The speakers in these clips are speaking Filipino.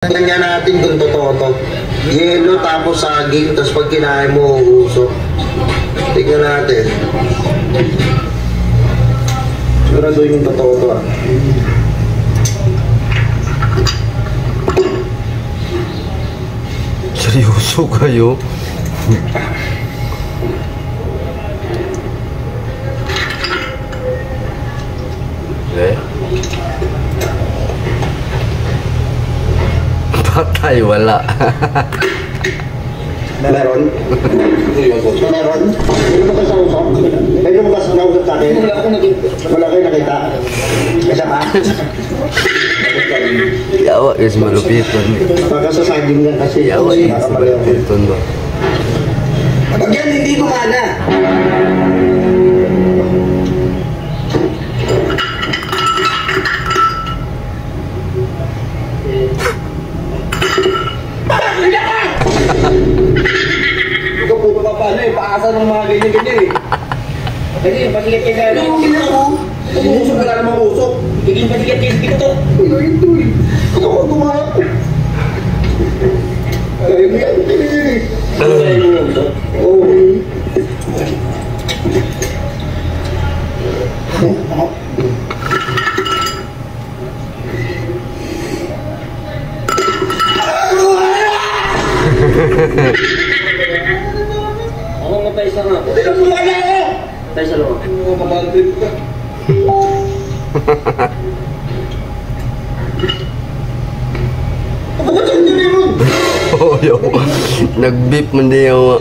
Tingnan natin kung totoo to. Yelo tapos saging, tapos pag kinain mo, uusok. Tingnan natin. Sigurado yung totoo to ah. Seryoso kayo? Eh? Patay, wala. Meron? Meron? Hindi mo kasi usok? Hindi mo kasi nausap sa akin? Wala kayo nakita? Kasa pa? Yawa, is malupiton. Baka sa saging lang kasi. Yawa, is malupiton ba? Pag yan hindi gumana. Ikaw po ba paano eh? Paasa ng mga ganyan-ganyan eh. Kasi pasikat kayo sa ano. Umusok ka na naman usok. Higing pasikat kayo sa TikTok. Ito eh. Ito ko gumana. Ay, may ano eh. Ano ba yung usok? Oo. Ako nga pa isa nga. Hindi na gumana ako! Tayo sa loob. Oo, mamantin ka. Bakit ang hindi rin? Oh, yo. Nag-beep man di yawa.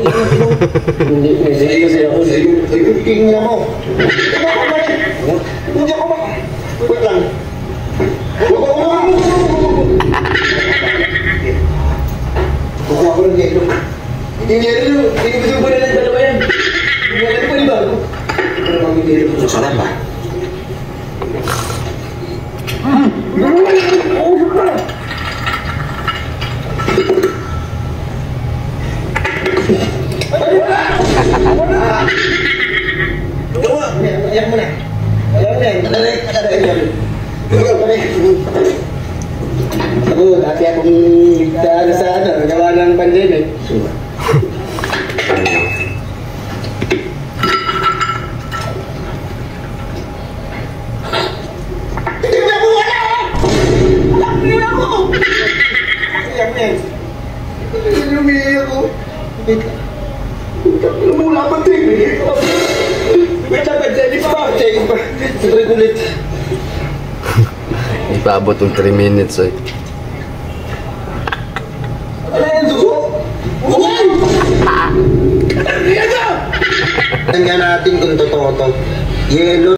Hindi kasi ako. King niya mo. Hindi ako ba? Wait lang. Kukuha ko ng yelo. Hindi niya rin yun. Hindi ko siya ng dalawa yan. Hindi niya rin po yung bago. Ano bang yelo? Sarap ba? Gawa! Ayak mo na. Ayak mo yan. Ako, dati akong nagdaan sa ano, gawa ng pandemic. Hindi na ako wala! Hindi na ako! Ayak mo yan. Lumihi ako. Lumula pa din eh. Wait lang, check pa. Check pa. Sabay kulit. Ipaabot ng 3 minutes eh. Ano yan, suso? Uy! Tingnan natin kung totoo to. Yelo